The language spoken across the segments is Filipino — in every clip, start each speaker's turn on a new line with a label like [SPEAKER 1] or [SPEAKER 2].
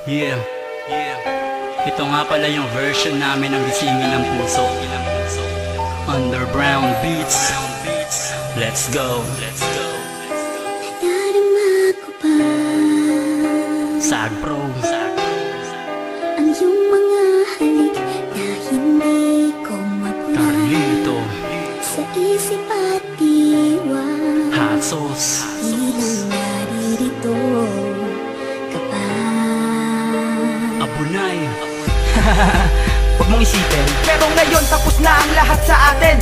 [SPEAKER 1] Yeah. Ito nga pala yung version namin ng Gisingin ng Puso. Underground beats. Let's go.
[SPEAKER 2] Nadarama ko pa
[SPEAKER 1] Sag Pro.
[SPEAKER 2] ang iyong mga halik na hindi ko mapuna
[SPEAKER 1] Carlito.
[SPEAKER 2] sa isip at diwa.
[SPEAKER 1] Hot sauce.
[SPEAKER 2] Ilang naririto ka pa.
[SPEAKER 1] Abunay.
[SPEAKER 3] Huwag mong isipin, pero ngayon tapos na ang lahat sa atin.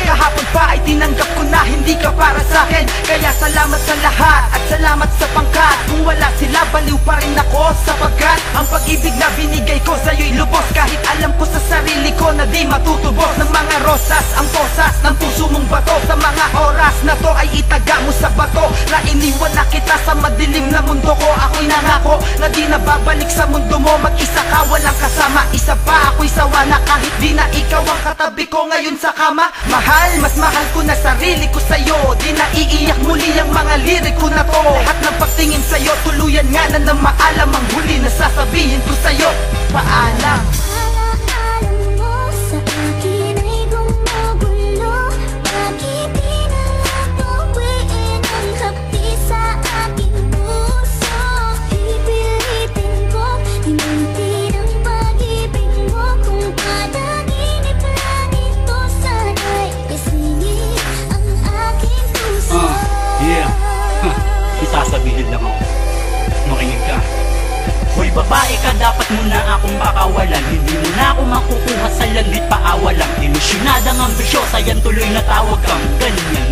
[SPEAKER 3] Kahapon pa ay tinanggap ko na hindi ka para sa akin. Kaya salamat sa lahat at salamat sa pangkat. Kung wala sila, baliw pa rin ako. Sapagkat ang pag-ibig na binigay ko sa'yo'y lubos. Kahit alam ko sa sarili ko na di matutubos. Ng mga rosas, ang posas ng puso mong bato. Sa mga oras na to ay itaga mo sa bato. Na iniwan na kita sa madilim na mundo ko. Ako'y nangako na di na babalik sa mundo mo. Mag-isa ka, walang kasama. Isa pa ako'y sawa na kahit di na ikaw ang katabi ko ngayon sa kama. Mahal, mas mahal ko na sarili ko sa'yo. Di na iiyak muli ang mga lirik ko na to. Lahat ng pagtingin sa'yo, tuluyan nga na maalam. Ang huli na sasabihin ko sa'yo, paalam.
[SPEAKER 2] Alam mo sa akin ay gumugulo. Bakit di na lang tuwiin ang hapdi sa aking puso? Pipilitin kong limutin ang pag-ibig mo. Kung panaginip lang ito, sana'y isingin ang aking puso.
[SPEAKER 1] Yeah. Isasabihin lang ako. Makinig ka. Hoy babae ka, dapat mo na akong pakawalan. Hindi mo na ako makukuha sa langit paawalang. Ilusyonadang ambisyosa, yan tuloy na tawag kang ganyan.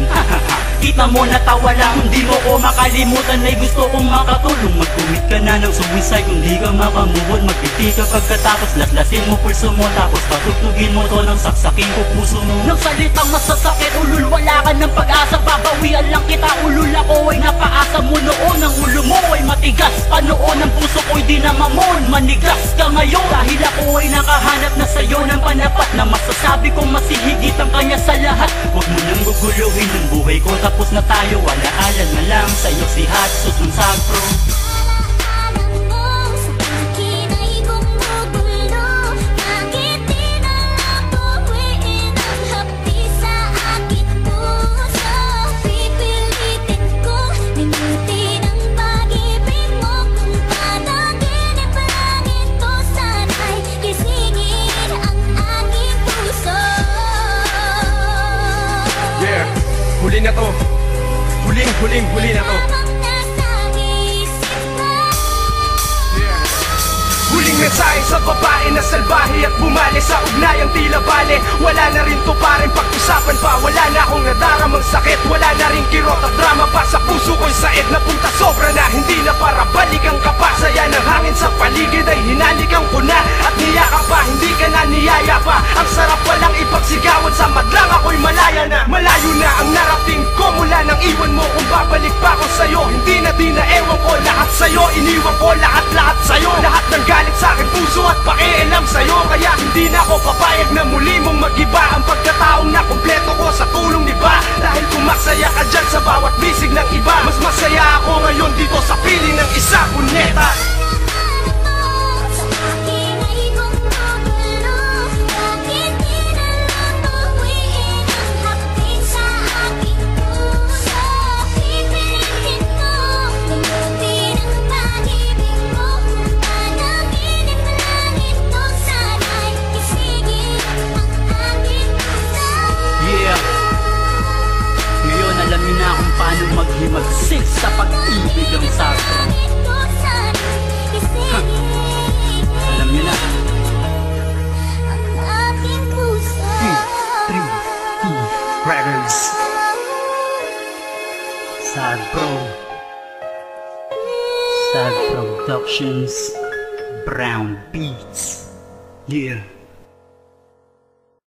[SPEAKER 1] Kita mo natawa lang, hindi mo ko makalimutan. Ay gusto kong makatulong. Mag-commit ka na ng suicide kung di ka makamubon. Magpiti ka pagkatapos laslasin mo pulso mo. Tapos patutugin mo to ng saksakin ko puso mo. Nang salitang masasakit, ulul wala ka ng pag-asa. Babawian lang kita, ulul ako ay napaasa mo noon. Ang ulo mo ay matigas pa noon. Ang puso ko'y di na mamon, manigas ka ngayon. Dahil ako ay nakahanap na sa'yo ng panapat na masasabi kong masihigit ang kanya sa lahat. Huwag mo nang guguluhin ang buhay ko, tapos na tayo. Alaalan na lang sa'yo si Hot Sauce ng Sag Pro.
[SPEAKER 2] Alam mo sa akin ay gumugulo. Bakit di na lang tuwiin ang hapdi sa aking puso? Pipilitin kong limutin ang pag-ibig mo. Kung panaginip lang ito, sana'y gisingin ang aking puso.
[SPEAKER 3] Yeah, huli na to. Huli na to.
[SPEAKER 2] Habang nasa isip mo,
[SPEAKER 3] Huling mensahe sa babae na salbahe at bumali sa ugnayang tila bale. Wala na rin to paring pag-usapan pa. Wala na akong nadaramang sakit. Wala na rin kirot at drama pa. Sa puso ko'y said na punta sobra na. Hindi na para balikan ka pa. Saya ng hangin sa paligid ay hinalikan ko na. At niyaka pa, hindi ka na niyaya pa. Ang sarap walang ipagsigawan. Sa madlang ako'y malaya na. Malayo na ang narating ko mula nang iwan mo. Kung babalik pa ako sa'yo, hindi na di na ewan ko. Lahat sa'yo, iniwan ko lahat sa'yo. Lahat ng galit sa aking puso at pakialam sa'yo. Kaya hindi na ako papayag na muli mong mag-iba. Ang pagkataong na kumpleto ko sa tulong ni ba. Dahil kung masaya ka dyan sa bawat bisig ng iba, mas masaya ako ngayon dito sa piling ng isa, puneta.
[SPEAKER 2] sa akin ay gumugulo. Bakit di na lang tuwiin ang hapdi sa aking puso? Pipilitin kong limutin ang pag-ibig mo. Kung panaginip lang ito, sana'y gisingin ang aking puso.
[SPEAKER 1] Yeah. Ngayon alam niyo na kung paano maghimagsik sa pag-ibig ang Sag Pro. Alam niyo na. Records. Sag Pro. Sag Productions. Brown Beats. Yeah.